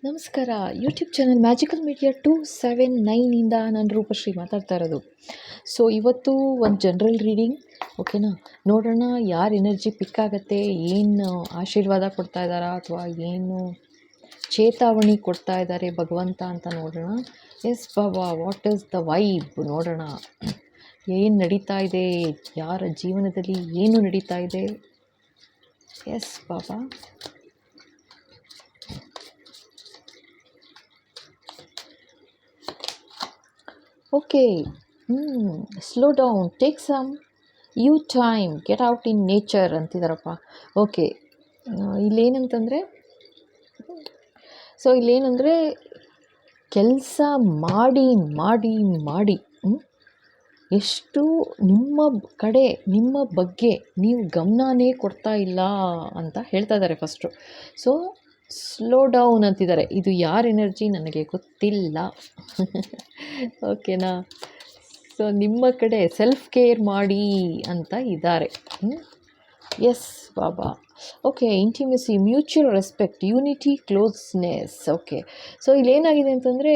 ನಮಸ್ಕಾರ. YouTube channel magical media 279 ನಾನು ರೂಪಶ್ರೀ ಮಾತಾಡ್ತಾ ಇರೋದು. ಸೊ ಇವತ್ತು ಒಂದು ಜನರಲ್ ರೀಡಿಂಗ್, ಓಕೆನಾ? ನೋಡೋಣ ಯಾರು ಎನರ್ಜಿ ಪಿಕ್ ಆಗುತ್ತೆ, ಏನು ಆಶೀರ್ವಾದ ಕೊಡ್ತಾ ಇದ್ದಾರಾ ಅಥವಾ ಏನು ಚೇತಾವಣಿ ಕೊಡ್ತಾ ಇದ್ದಾರೆ ಭಗವಂತ ಅಂತ ನೋಡೋಣ. ಎಸ್ ಬಾಬಾ, ವಾಟ್ ಈಸ್ ದ ವೈಬ್ ನೋಡೋಣ. ಏನು ನಡೀತಾ ಇದೆ, ಯಾರ ಜೀವನದಲ್ಲಿ ಏನು ನಡೀತಾ ಇದೆ. ಎಸ್ ಬಾಬಾ. Okay, slow down, take some you time, get out in nature ಅಂತಿದ್ದಾರಪ್ಪ. ಓಕೆ, ಇಲ್ಲೇನಂತಂದರೆ ಇಲ್ಲೇನಂದರೆ ಕೆಲಸ ಮಾಡಿ ಮಾಡಿ ಮಾಡಿ ಎಷ್ಟು ನಿಮ್ಮ ಕಡೆ ನಿಮ್ಮ ಬಗ್ಗೆ ನೀವು ಗಮನನೇ ಕೊಡ್ತಾ ಇಲ್ಲ ಅಂತ ಹೇಳ್ತಾ ಇದ್ದಾರೆ ಫಸ್ಟು. ಸೊ ಸ್ಲೋ ಡೌನ್ ಅಂತಿದ್ದಾರೆ. ಇದು ಯಾರ ಎನರ್ಜಿ ನನಗೆ ಗೊತ್ತಿಲ್ಲ. ಓಕೆನಾ? ಸೊ ನಿಮ್ಮ ಕಡೆ ಸೆಲ್ಫ್ ಕೇರ್ ಮಾಡಿ ಅಂತ ಇದ್ದಾರೆ. ಎಸ್ ಬಾಬಾ. Okay, intimacy, mutual respect, unity, closeness. Okay, so ಇಲ್ಲೇನಾಗಿದೆ ಅಂತಂದರೆ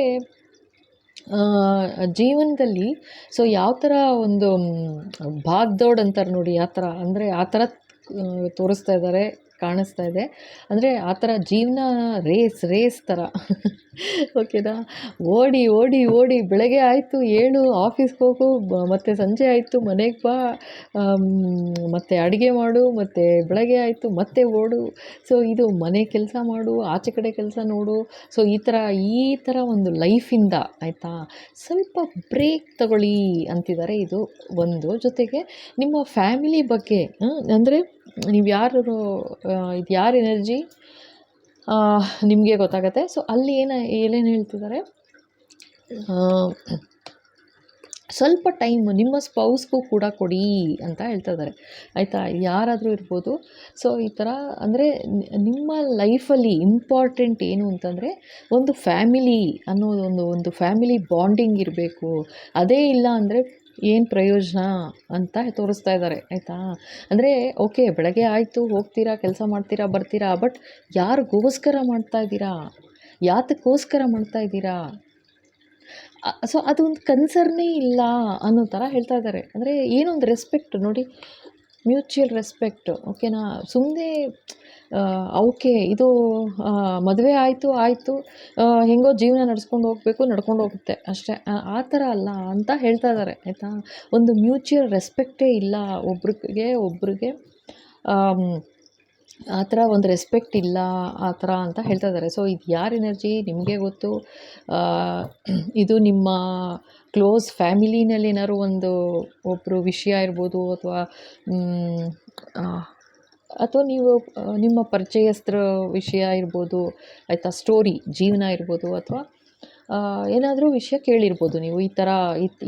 ಜೀವನದಲ್ಲಿ ಸೊ ಯಾವ ಥರ ಒಂದು ಭಾಗ್ದೌಡ್ ಅಂತಾರೆ ನೋಡಿ, ಆ ಥರ ಅಂದರೆ ಆ ಥರ ತೋರಿಸ್ತಾ ಇದ್ದಾರೆ, ಕಾಣಿಸ್ತಾ ಇದೆ. ಅಂದರೆ ಆ ಥರ ಜೀವನ ರೇಸ್ ಥರ. ಓಕೆನಾ? ಓಡಿ ಓಡಿ ಓಡಿ ಬೆಳಗ್ಗೆ ಆಯಿತು ಏಳು, ಆಫೀಸ್ಗೆ ಹೋಗು, ಮತ್ತು ಸಂಜೆ ಆಯಿತು ಮನೆಗೆ ಬಾ, ಮತ್ತು ಅಡುಗೆ ಮಾಡು, ಮತ್ತು ಬೆಳಗ್ಗೆ ಆಯಿತು ಮತ್ತೆ ಓಡು. ಸೊ ಇದು ಮನೆ ಕೆಲಸ ಮಾಡು, ಆಚೆ ಕಡೆ ಕೆಲಸ ನೋಡು. ಸೊ ಈ ಥರ ಒಂದು ಲೈಫಿಂದ ಆಯಿತಾ, ಸ್ವಲ್ಪ ಬ್ರೇಕ್ ತಗೊಳ್ಳಿ ಅಂತಿದ್ದಾರೆ. ಇದು ಒಂದು. ಜೊತೆಗೆ ನಿಮ್ಮ ಫ್ಯಾಮಿಲಿ ಬಗ್ಗೆ ಅಂದರೆ ನೀವು ಯಾರು, ಇದು ಯಾರ ಎನರ್ಜಿ ನಿಮಗೆ ಗೊತ್ತಾಗತ್ತೆ. ಸೊ ಅಲ್ಲಿ ಏನೇನು ಹೇಳ್ತಿದ್ದಾರೆ, ಸ್ವಲ್ಪ ಟೈಮ್ ನಿಮ್ಮ ಸ್ಪೌಸ್ಗೂ ಕೂಡ ಕೊಡಿ ಅಂತ ಹೇಳ್ತಾ ಇದ್ದಾರೆ. ಆಯಿತಾ? ಯಾರಾದರೂ ಇರ್ಬೋದು. ಸೊ ಈ ಥರ ಅಂದರೆ ನಿಮ್ಮ ಲೈಫಲ್ಲಿ ಇಂಪಾರ್ಟೆಂಟ್ ಏನು ಅಂತಂದರೆ ಒಂದು ಫ್ಯಾಮಿಲಿ ಅನ್ನೋದೊಂದು ಒಂದು ಫ್ಯಾಮಿಲಿ ಬಾಂಡಿಂಗ್ ಇರಬೇಕು. ಅದೇ ಇಲ್ಲ ಅಂದರೆ ಏನು ಪ್ರಯೋಜನ ಅಂತ ತೋರಿಸ್ತಾ ಇದ್ದಾರೆ. ಆಯಿತಾ? ಅಂದರೆ ಓಕೆ, ಬೆಳಗ್ಗೆ ಆಯಿತು, ಹೋಗ್ತೀರಾ, ಕೆಲಸ ಮಾಡ್ತೀರಾ, ಬರ್ತೀರಾ, ಬಟ್ ಯಾರಿಗೋಸ್ಕರ ಮಾಡ್ತಾ ಇದ್ದೀರಾ, ಯಾತಕ್ಕೋಸ್ಕರ ಮಾಡ್ತಾ ಇದ್ದೀರಾ? ಸೊ ಅದೊಂದು ಕನ್ಸರ್ನೇ ಇಲ್ಲ ಅನ್ನೋ ಥರ ಹೇಳ್ತಾ ಇದ್ದಾರೆ. ಅಂದರೆ ಏನೊಂದು ರೆಸ್ಪೆಕ್ಟ್ ನೋಡಿ, ಮ್ಯೂಚುವಲ್ ರೆಸ್ಪೆಕ್ಟ್. ಓಕೆನಾ? ಸುಮ್ಮನೆ ಓಕೆ ಇದು ಮದುವೆ ಆಯಿತು, ಹೆಂಗೋ ಜೀವನ ನಡ್ಕೊಂಡು ಹೋಗುತ್ತೆ ಅಷ್ಟೇ, ಆ ಥರ ಅಲ್ಲ ಅಂತ ಹೇಳ್ತಾ ಇದ್ದಾರೆ. ಆಯಿತಾ? ಒಂದು ಮ್ಯೂಚುವಲ್ ರೆಸ್ಪೆಕ್ಟೇ ಇಲ್ಲ ಒಬ್ರಿಗೆ ಆ ಥರ ಒಂದು ರೆಸ್ಪೆಕ್ಟ್ ಇಲ್ಲ, ಆ ಥರ ಅಂತ ಹೇಳ್ತಾ ಇದ್ದಾರೆ. ಸೊ ಇದು ಯಾರ ಎನರ್ಜಿ ನಿಮಗೆ ಗೊತ್ತು. ಇದು ನಿಮ್ಮ ಕ್ಲೋಸ್ ಫ್ಯಾಮಿಲಿನಲ್ಲಿ ಏನಾದ್ರು ಒಬ್ಬರು ವಿಷಯ ಇರ್ಬೋದು, ಅಥವಾ ನೀವು ನಿಮ್ಮ ಪರಿಚಯಸ್ಥರ ವಿಷಯ ಇರ್ಬೋದು. ಆಯಿತಾ? ಸ್ಟೋರಿ, ಜೀವನ ಇರ್ಬೋದು, ಅಥವಾ ಏನಾದರೂ ವಿಷಯ ಕೇಳಿರ್ಬೋದು ನೀವು, ಈ ಥರ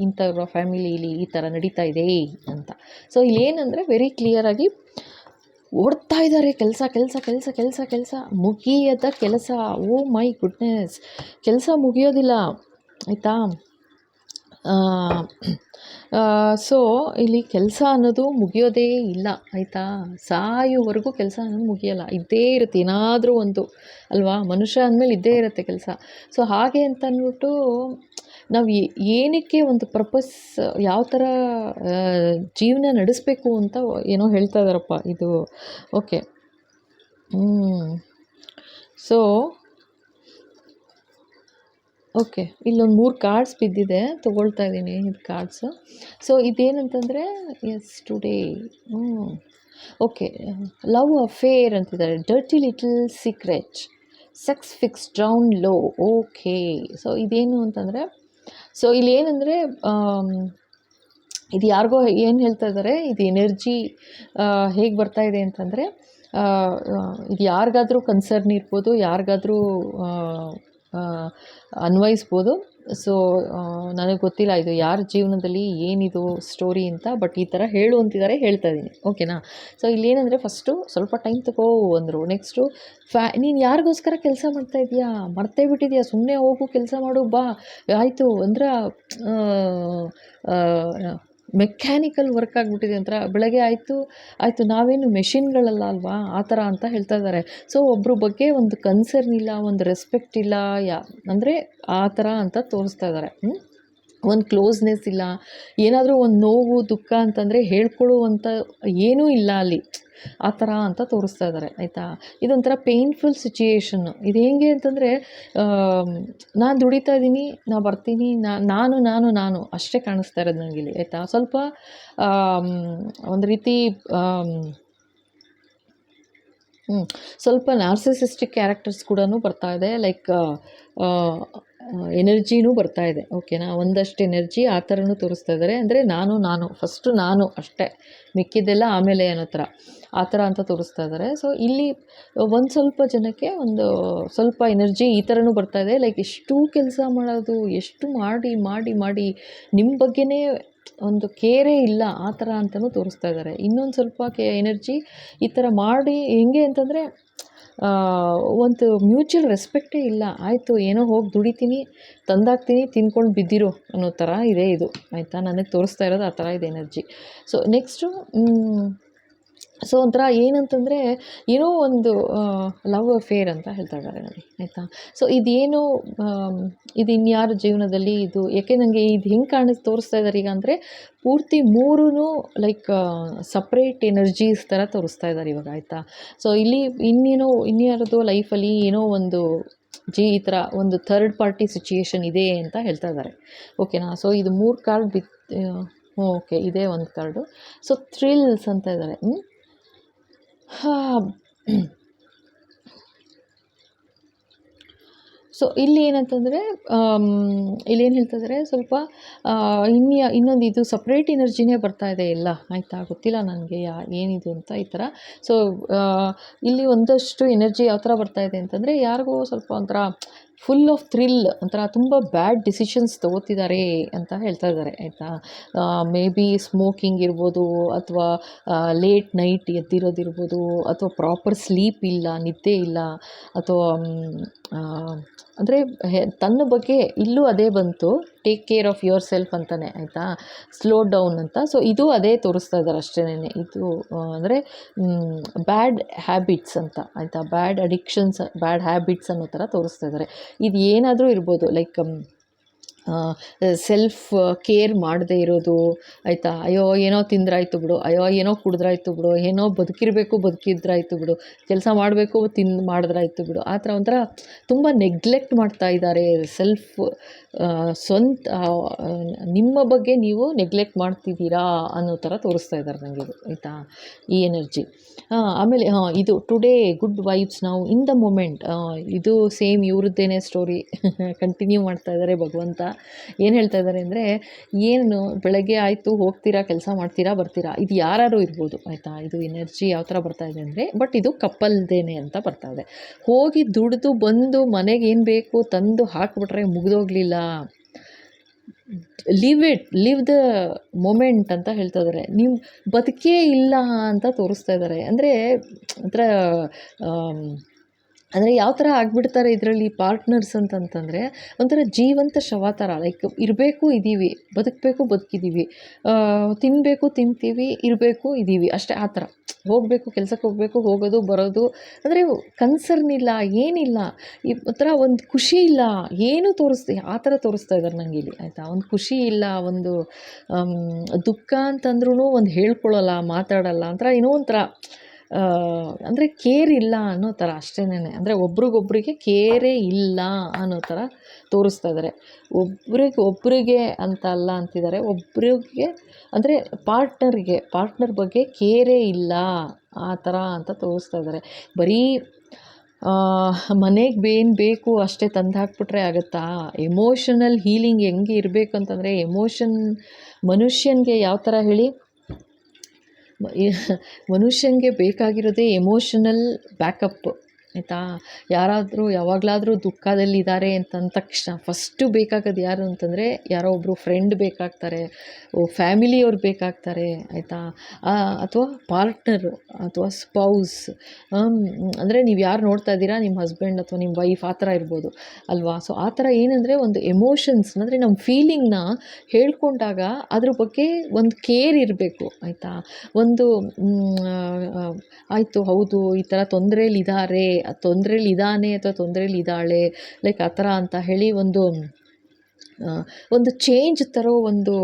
ಇಂಥವ್ರ ಫ್ಯಾಮಿಲಿಲಿ ಈ ಥರ ನಡೀತಾ ಇದೆ ಅಂತ. ಸೊ ಇಲ್ಲೇನಂದರೆ ವೆರಿ ಕ್ಲಿಯರಾಗಿ ಓಡ್ತಾ ಇದ್ದಾರೆ. ಕೆಲಸ ಮುಗಿಯದ ಕೆಲಸ. ಓ ಮೈ ಗುಡ್ನೆಸ್, ಕೆಲಸ ಮುಗಿಯೋದಿಲ್ಲ. ಆಯಿತಾ? ಸೊ ಇಲ್ಲಿ ಕೆಲಸ ಅನ್ನೋದು ಮುಗಿಯೋದೇ ಇಲ್ಲ. ಆಯಿತಾ? ಸಾಯೋವರೆಗೂ ಕೆಲಸ ಅನ್ನೋದು ಮುಗಿಯೋಲ್ಲ, ಇದ್ದೇ ಇರುತ್ತೆ ಏನಾದರೂ ಒಂದು ಅಲ್ವಾ. ಮನುಷ್ಯ ಅಂದಮೇಲೆ ಇದ್ದೇ ಇರುತ್ತೆ ಕೆಲಸ. ಸೊ ಹಾಗೆ ಅಂತ ಅಂದ್ಬಿಟ್ಟು ನಾವು ಏನಕ್ಕೆ ಒಂದು ಪರ್ಪಸ್, ಯಾವ ಥರ ಜೀವನ ನಡೆಸಬೇಕು ಅಂತ ಏನೋ ಹೇಳ್ತಾ ಇದ್ದಾರಪ್ಪ ಇದು. ಓಕೆ, ಸೊ ಓಕೆ, ಇಲ್ಲೊಂದು 3 ಕಾರ್ಡ್ಸ್ ಬಿದ್ದಿದೆ, ತೊಗೊಳ್ತಾ ಇದ್ದೀನಿ ಇದು ಕಾರ್ಡ್ಸು. ಸೊ ಇದೇನಂತಂದರೆ yes today okay, love affair ಅಂತಿದ್ದಾರೆ. Dirty little secret, sex fix down low. Okay, so ಇದೇನು ಅಂತಂದರೆ, ಸೊ ಇಲ್ಲೇನಂದರೆ ಇದು ಯಾರಿಗೋ ಏನು ಹೇಳ್ತಾ ಇದ್ದಾರೆ, ಇದು ಎನರ್ಜಿ ಹೇಗೆ ಬರ್ತಾ ಇದೆ ಅಂತಂದರೆ ಇದು ಯಾರಿಗಾದ್ರೂ ಕನ್ಸರ್ನ್ ಇರ್ಬೋದು, ಯಾರಿಗಾದ್ರೂ ಅನ್ವಯಿಸ್ಬೋದು. ಸೊ ನನಗೆ ಗೊತ್ತಿಲ್ಲ ಇದು ಯಾರ ಜೀವನದಲ್ಲಿ ಏನಿದು ಸ್ಟೋರಿ ಅಂತ, ಬಟ್ ಈ ಥರ ಹೇಳು ಅಂತಿದ್ದಾರೆ, ಹೇಳ್ತಾ ಇದ್ದೀನಿ. ಓಕೆನಾ? ಸೊ ಇಲ್ಲೇನಂದರೆ ಫಸ್ಟು ಸ್ವಲ್ಪ ಟೈಮ್ ತಗೋ ಅಂದರು. ನೆಕ್ಸ್ಟು ನೀನು ಯಾರಿಗೋಸ್ಕರ ಕೆಲಸ ಮಾಡ್ತಾ ಇದೀಯಾ, ಮರ್ತೇ ಬಿಟ್ಟಿದೆಯಾ, ಸುಮ್ಮನೆ ಹೋಗು ಕೆಲಸ ಮಾಡು ಬಾ, ಆಯಿತು ಅಂದ್ರೆ ಮೆಕ್ಯಾನಿಕಲ್ ವರ್ಕ್ ಆಗಿಬಿಟ್ಟಿದೆ ಒಂಥರ. ಬೆಳಗ್ಗೆ ಆಯಿತು ನಾವೇನು ಮೆಷಿನ್ಗಳಲ್ಲ ಅಲ್ವಾ ಆ ಥರ ಅಂತ ಹೇಳ್ತಾ ಇದ್ದಾರೆ. ಸೊ ಒಬ್ಬರ ಬಗ್ಗೆ ಒಂದು ಕನ್ಸರ್ನ್ ಇಲ್ಲ, ಒಂದು ರೆಸ್ಪೆಕ್ಟ್ ಇಲ್ಲ, ಅಂದರೆ ಆ ಥರ ಅಂತ ತೋರಿಸ್ತಾ ಇದ್ದಾರೆ. ಒಂದು ಕ್ಲೋಸ್ನೆಸ್ ಇಲ್ಲ, ಏನಾದರೂ ಒಂದು ನೋವು ದುಃಖ ಅಂತಂದರೆ ಹೇಳ್ಕೊಳ್ಳುವಂಥ ಏನೂ ಇಲ್ಲ ಅಲ್ಲಿ, ಆ ಥರ ಅಂತ ತೋರಿಸ್ತಾ ಇದ್ದಾರೆ ಆಯಿತಾ. ಇದೊಂಥರ ಪೇಯ್ನ್ಫುಲ್ ಸಿಚುಯೇಷನ್ನು. ಇದು ಹೇಗೆ ಅಂತಂದರೆ ನಾನು ದುಡಿತಾ ಇದ್ದೀನಿ, ನಾನು ಬರ್ತೀನಿ, ನಾನು ಅಷ್ಟೇ ಕಾಣಿಸ್ತಾ ಇರೋದು ನನಗಿಲ್ಲಿ ಆಯಿತಾ. ಸ್ವಲ್ಪ ಒಂದು ರೀತಿ ಸ್ವಲ್ಪ ನಾರ್ಸಿಸಿಸ್ಟಿಕ್ ಕ್ಯಾರೆಕ್ಟರ್ಸ್ ಕೂಡ ಬರ್ತಾ ಇದೆ, ಲೈಕ್ ಎನರ್ಜಿನೂ ಬರ್ತಾ ಇದೆ. ಓಕೆನಾ, ಒಂದಷ್ಟು ಎನರ್ಜಿ ಆ ಥರನೂ ತೋರಿಸ್ತಾ ಇದ್ದಾರೆ. ಅಂದರೆ ನಾನು ಫಸ್ಟು ನಾನು ಅಷ್ಟೇ, ಮಿಕ್ಕಿದ್ದೆಲ್ಲ ಆಮೇಲೆ ಅನ್ನೋ ಥರ, ಆ ಥರ ಅಂತ ತೋರಿಸ್ತಾ ಇದ್ದಾರೆ. ಸೊ ಇಲ್ಲಿ ಒಂದು ಸ್ವಲ್ಪ ಜನಕ್ಕೆ ಒಂದು ಸ್ವಲ್ಪ ಎನರ್ಜಿ ಈ ಥರನೂ ಬರ್ತಾ ಇದೆ, ಲೈಕ್ ಎಷ್ಟು ಕೆಲಸ ಮಾಡೋದು, ಎಷ್ಟು ಮಾಡಿ ನಿಮ್ಮ ಬಗ್ಗೆನೇ ಒಂದು ಕೇರೇ ಇಲ್ಲ ಆ ಥರ ಅಂತಲೂ ತೋರಿಸ್ತಾ ಇದ್ದಾರೆ. ಇನ್ನೊಂದು ಸ್ವಲ್ಪ ಎನರ್ಜಿ ಈ ಥರ ಮಾಡಿ ಹೆಂಗೆ ಅಂತಂದರೆ ಒಂದು ಮ್ಯೂಚುವಲ್ ರೆಸ್ಪೆಕ್ಟೇ ಇಲ್ಲ. ಆಯಿತು ಏನೋ ಹೋಗಿ ದುಡಿತೀನಿ, ತಂದಾಕ್ತೀನಿ, ತಿನ್ಕೊಂಡು ಬಿದ್ದಿರೋ ಅನ್ನೋ ಥರ ಇದೆ ಇದು ಆಯಿತಾ. ನನಗೆ ತೋರಿಸ್ತಾ ಇರೋದು ಆ ಥರ ಇದೆ ಎನರ್ಜಿ. ಸೊ ನೆಕ್ಸ್ಟು ಸೊ ಒಂಥರ ಏನಂತಂದರೆ ಏನೋ ಒಂದು ಲವ್ ಅಫೇರ್ ಅಂತ ಹೇಳ್ತಾ ಇದ್ದಾರೆ ನೋಡಿ ಆಯಿತಾ. ಸೊ ಇದೇನು ಇದು ಇನ್ಯಾರ ಜೀವನದಲ್ಲಿ ಇದು ಯಾಕೆ ನನಗೆ ಇದು ಹೆಂಗೆ ತೋರಿಸ್ತಾ ಇದ್ದಾರೆ ಈಗ ಅಂದರೆ ಪೂರ್ತಿ ಮೂರೂ ಲೈಕ್ ಸಪ್ರೇಟ್ ಎನರ್ಜೀಸ್ ಥರ ತೋರಿಸ್ತಾ ಇದ್ದಾರೆ ಇವಾಗ ಆಯಿತಾ. ಸೊ ಇಲ್ಲಿ ಇನ್ಯಾರದು ಲೈಫಲ್ಲಿ ಏನೋ ಒಂದು ಈ ಥರ ಒಂದು ಥರ್ಡ್ ಪಾರ್ಟಿ ಸಿಚುಯೇಷನ್ ಇದೆ ಅಂತ ಹೇಳ್ತಾ ಇದ್ದಾರೆ. ಓಕೆನಾ. ಸೊ ಇದು 3 ಕಾರ್ಡ್ ಓಕೆ, ಇದೇ ಒಂದು ಕಾರ್ಡು. ಸೊ ಥ್ರಿಲ್ಸ್ ಅಂತ ಇದ್ದಾರೆ. ಸೊ ಇಲ್ಲಿ ಏನಂತಂದರೆ ಇಲ್ಲೇನು ಹೇಳ್ತಾ ಇದ್ದಾರೆ, ಸ್ವಲ್ಪ ಇನ್ನೊಂದು ಇದು ಸಪ್ರೇಟ್ ಎನರ್ಜಿನೇ ಬರ್ತಾ ಇದೆ ಎಲ್ಲ ಆಯಿತಾ. ಗೊತ್ತಿಲ್ಲ ನನಗೆ ಏನಿದು ಅಂತ ಈ ಥರ. ಸೊ ಇಲ್ಲಿ ಒಂದಷ್ಟು ಎನರ್ಜಿ ಯಾವ ಥರ ಬರ್ತಾ ಇದೆ ಅಂತಂದರೆ ಯಾರಿಗೂ ಸ್ವಲ್ಪ ಒಂಥರ ಫುಲ್ ಆಫ್ ಥ್ರಿಲ್, ಒಂಥರ ತುಂಬ ಬ್ಯಾಡ್ ಡಿಸಿಷನ್ಸ್ ತೊಗೋತಿದ್ದಾರೆ ಅಂತ ಹೇಳ್ತಾ ಇದ್ದಾರೆ ಆಯಿತಾ. ಮೇ ಬಿ ಸ್ಮೋಕಿಂಗ್ ಇರ್ಬೋದು, ಅಥವಾ ಲೇಟ್ ನೈಟ್ ಎದ್ದಿರೋದಿರ್ಬೋದು, ಅಥವಾ ಪ್ರಾಪರ್ ಸ್ಲೀಪ್ ಇಲ್ಲ, ನಿದ್ದೆ ಇಲ್ಲ, ಅಥವಾ ಅಂದರೆ ತನ್ನ ಬಗ್ಗೆ ಇಲ್ಲೂ ಅದೇ ಬಂತು, take care of your self ಅಂತಲೇ ಆಯಿತಾ, ಸ್ಲೋ ಡೌನ್ ಅಂತ. ಸೊ ಇದು ಅದೇ ತೋರಿಸ್ತಾ ಇದ್ದಾರೆ ಅಷ್ಟೇನೆ. ಇದು ಅಂದರೆ ಬ್ಯಾಡ್ ಹ್ಯಾಬಿಟ್ಸ್ ಅಂತ ಆಯಿತಾ, ಬ್ಯಾಡ್ ಅಡಿಕ್ಷನ್ಸ್, ಬ್ಯಾಡ್ ಹ್ಯಾಬಿಟ್ಸ್ ಅನ್ನೋ ಥರ ತೋರಿಸ್ತಾ ಇದ್ದಾರೆ. ಇದು ಏನಾದರೂ ಇರ್ಬೋದು, ಲೈಕ್ ಸೆಲ್ಫ್ ಕೇರ್ ಮಾಡದೇ ಇರೋದು ಆಯಿತಾ. ಅಯ್ಯೋ ಏನೋ ತಿಂದ್ರಾಯ್ತು ಬಿಡು, ಅಯ್ಯೋ ಏನೋ ಕುಡಿದ್ರಾಯ್ತು ಬಿಡು, ಏನೋ ಬದುಕಿದ್ರಾಯ್ತು ಬಿಡು, ಕೆಲಸ ಮಾಡಬೇಕು ಮಾಡಿದ್ರಾಯ್ತು ಬಿಡು, ಆ ಥರ ಒಂಥರ ತುಂಬ ನೆಗ್ಲೆಕ್ಟ್ ಮಾಡ್ತಾ ಇದ್ದಾರೆ ಸೆಲ್ಫ್. ಸ್ವಂತ ನಿಮ್ಮ ಬಗ್ಗೆ ನೀವು ನೆಗ್ಲೆಕ್ಟ್ ಮಾಡ್ತಿದ್ದೀರಾ ಅನ್ನೋ ಥರ ತೋರಿಸ್ತಾ ಇದ್ದಾರೆ ನನಗೆ ಇದು ಆಯಿತಾ, ಈ ಎನರ್ಜಿ. ಆಮೇಲೆ ಇದು ಟುಡೇ ಗುಡ್ ವೈಬ್ಸ್ ನಾವು ಇನ್ ದ ಮೂಮೆಂಟ್. ಇದು ಸೇಮ್ ಇವ್ರದ್ದೇನೆ ಸ್ಟೋರಿ ಕಂಟಿನ್ಯೂ ಮಾಡ್ತಾ ಇದ್ದಾರೆ ಭಗವಂತ. ಏನು ಹೇಳ್ತಾ ಇದ್ದಾರೆ ಅಂದರೆ, ಏನು ಬೆಳಗ್ಗೆ ಆಯಿತು ಹೋಗ್ತೀರಾ, ಕೆಲಸ ಮಾಡ್ತೀರಾ, ಬರ್ತೀರಾ, ಇದು ಯಾರು ಇರ್ಬೋದು ಆಯಿತಾ. ಇದು ಎನರ್ಜಿ ಯಾವ ಥರ ಬರ್ತಾ ಇದೆ ಅಂದರೆ, ಬಟ್ ಇದು ಕಪ್ಪಲ್ದೇನೆ ಅಂತ ಬರ್ತಾ ಇದೆ. ಹೋಗಿ ದುಡಿದು ಬಂದು ಮನೆಗೆ ಏನು ಬೇಕು ತಂದು ಹಾಕಿಬಿಟ್ರೆ ಮುಗಿದೋಗ್ಲಿಲ್ಲ. ಲಿವ್ ದ ಮೊಮೆಂಟ್ ಅಂತ ಹೇಳ್ತಾ ಇದ್ದಾರೆ. ನೀವು ಬದುಕೇ ಇಲ್ಲ ಅಂತ ತೋರಿಸ್ತಾ ಇದ್ದಾರೆ. ಅಂದರೆ ಒಂಥರ ಅಂದರೆ ಯಾವ ಥರ ಆಗಿಬಿಡ್ತಾರೆ ಇದರಲ್ಲಿ ಪಾರ್ಟ್ನರ್ಸ್ ಅಂತಂತಂದರೆ, ಒಂಥರ ಜೀವಂತ ಶವ ಥರ. ಲೈಕ್ ಇರಬೇಕು ಇದ್ದೀವಿ, ಬದುಕಬೇಕು ಬದುಕಿದ್ದೀವಿ, ತಿನ್ನಬೇಕು ತಿಂತೀವಿ, ಇರಬೇಕು ಇದ್ದೀವಿ ಅಷ್ಟೇ. ಆ ಥರ ಹೋಗಬೇಕು, ಕೆಲಸಕ್ಕೆ ಹೋಗಬೇಕು, ಹೋಗೋದು ಬರೋದು, ಅಂದರೆ ಕನ್ಸರ್ನ್ ಇಲ್ಲ, ಏನಿಲ್ಲ. ಈ ಥರ ಒಂದು ಖುಷಿ ಇಲ್ಲ, ಏನೂ ಆ ಥರ ತೋರಿಸ್ತಾ ಇದ್ದಾರೆ ನನಗೆ ಇಲ್ಲಿ ಆಯಿತಾ. ಒಂದು ಖುಷಿ ಇಲ್ಲ, ಒಂದು ದುಃಖ ಅಂತಂದ್ರೂ ಒಂದು ಹೇಳ್ಕೊಳ್ಳಲ್ಲ, ಮಾತಾಡಲ್ಲ, ಒಂಥರ ಏನೋ ಒಂಥರ ಅಂದರೆ ಕೇರ್ ಇಲ್ಲ ಅನ್ನೋ ಥರ ಅಷ್ಟೇನೆ. ಅಂದರೆ ಒಬ್ರಿಗೊಬ್ರಿಗೆ ಕೇರೇ ಇಲ್ಲ ಅನ್ನೋ ಥರ ತೋರಿಸ್ತಾ ಇದ್ದಾರೆ. ಒಬ್ರಿಗೆ ಅಂತ ಅಲ್ಲ ಅಂತಿದ್ದಾರೆ, ಒಬ್ರಿಗೆ ಅಂದರೆ ಪಾರ್ಟ್ನರ್ ಬಗ್ಗೆ ಕೇರೇ ಇಲ್ಲ ಆ ಥರ ಅಂತ ತೋರಿಸ್ತಾ ಇದ್ದಾರೆ. ಬರೀ ಮನೆಗೆ ಏನು ಬೇಕು ಅಷ್ಟೇ ತಂದು ಹಾಕ್ಬಿಟ್ರೆ ಆಗುತ್ತಾ? ಎಮೋಷನಲ್ ಹೀಲಿಂಗ್ ಹೆಂಗೆ ಇರಬೇಕು ಅಂತಂದರೆ, ಮನುಷ್ಯನಿಗೆ ಯಾವ ಥರ ಹೇಳಿ, ಮನುಷ್ಯನಿಗೆ ಬೇಕಾಗಿರೋದೇ ಎಮೋಷನಲ್ ಬ್ಯಾಕಪ್ ಆಯಿತಾ. ಯಾರಾದರೂ ಯಾವಾಗಲಾದರೂ ದುಃಖದಲ್ಲಿದ್ದಾರೆ ಅಂತಂದ ತಕ್ಷಣ ಫಸ್ಟು ಬೇಕಾಗೋದು ಯಾರು ಅಂತಂದರೆ ಯಾರೋ ಒಬ್ಬರು ಫ್ರೆಂಡ್ ಬೇಕಾಗ್ತಾರೆ, ಫ್ಯಾಮಿಲಿಯವ್ರು ಬೇಕಾಗ್ತಾರೆ ಆಯಿತಾ. ಅಥವಾ ಪಾರ್ಟ್ನರು ಅಥವಾ ಸ್ಪೌಸ್, ಅಂದರೆ ನೀವು ಯಾರು ನೋಡ್ತಾ ಇದ್ದೀರಾ, ನಿಮ್ಮ ಹಸ್ಬೆಂಡ್ ಅಥವಾ ನಿಮ್ಮ ವೈಫ್ ಆ ಥರ ಇರ್ಬೋದು ಅಲ್ವಾ. ಸೊ ಆ ಥರ ಏನಂದರೆ ಒಂದು ಎಮೋಷನ್ಸ್ ಅಂದರೆ ನಮ್ಮ ಫೀಲಿಂಗ್ನ ಹೇಳ್ಕೊಂಡಾಗ ಅದ್ರ ಬಗ್ಗೆ ಒಂದು ಕೇರ್ ಇರಬೇಕು ಆಯಿತಾ. ಒಂದು ಆಯಿತು ಹೌದು ಈ ಥರ ತೊಂದರೆಯಲ್ಲಿದ್ದಾರೆ, ತೊಂದರೆಯಲ್ಲಿದ್ದಾನೆ ಅಥವಾ ತೊಂದರೆಯಲ್ಲಿದ್ದಾಳೆ, ಲೈಕ್ ಆ ಥರ ಅಂತ ಹೇಳಿ ಒಂದು ಚೇಂಜ್ ತರೋ ಒಂದು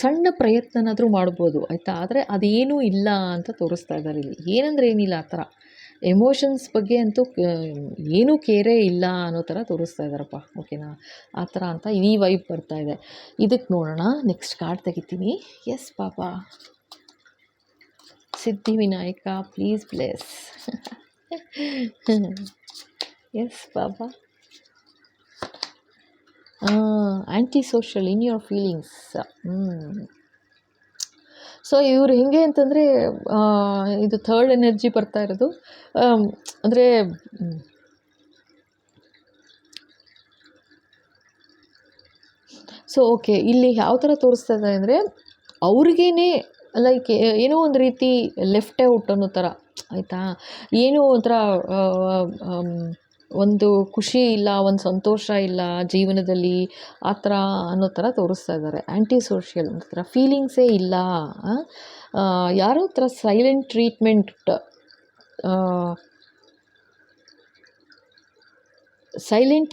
ಸಣ್ಣ ಪ್ರಯತ್ನನಾದರೂ ಮಾಡ್ಬೋದು ಆಯಿತಾ. ಆದರೆ ಅದೇನೂ ಇಲ್ಲ ಅಂತ ತೋರಿಸ್ತಾ ಇದ್ದಾರೆ ಇಲ್ಲಿ. ಏನಂದರೆ ಏನಿಲ್ಲ ಆ ಥರ ಎಮೋಷನ್ಸ್ ಬಗ್ಗೆ ಅಂತೂ ಏನೂ ಕೇರೇ ಇಲ್ಲ ಅನ್ನೋ ಥರ ತೋರಿಸ್ತಾ ಇದ್ದಾರಪ್ಪ. ಓಕೆನಾ, ಆ ಥರ ಅಂತ ಈ ವೈಬ್ ಬರ್ತಾ ಇದೆ. ಇದಕ್ಕೆ ನೋಡೋಣ, ನೆಕ್ಸ್ಟ್ ಕಾರ್ಡ್ ತೆಗಿತೀನಿ. ಎಸ್ ಪಾಪಾ, ಸಿದ್ಧಿವಿನಾಯಕ ಪ್ಲೀಸ್ ಬ್ಲೆಸ್. ಎಸ್ ಬಾಬಾ. Anti social in your feelings. So ಇವ್ರು ಹೆಂಗೆ ಅಂತಂದರೆ ಇದು ಥರ್ಡ್ ಎನರ್ಜಿ ಬರ್ತಾ ಇರೋದು. ಅಂದರೆ ಸೊ ಓಕೆ, ಇಲ್ಲಿ ಯಾವ ಥರ ತೋರಿಸ್ತಾ ಇದೆ ಅಂದರೆ ಅವ್ರಿಗೇನೆ ಲೈಕ್ ಏನೋ ಒಂದು ರೀತಿ ಲೆಫ್ಟ್ ಔಟ್ ಅನ್ನೋ ಥರ ಆಯಿತಾ. ಏನೋ ಒಂಥರ ಒಂದು ಖುಷಿ ಇಲ್ಲ, ಒಂದು ಸಂತೋಷ ಇಲ್ಲ ಜೀವನದಲ್ಲಿ ಆ ಥರ ಅನ್ನೋ ಥರ ತೋರಿಸ್ತಾ ಇದ್ದಾರೆ. ಆ್ಯಂಟಿ ಸೋಷಿಯಲ್ ಒಂಥರ ಫೀಲಿಂಗ್ಸೇ ಇಲ್ಲ. ಯಾರೋ ಥರ ಸೈಲೆಂಟ್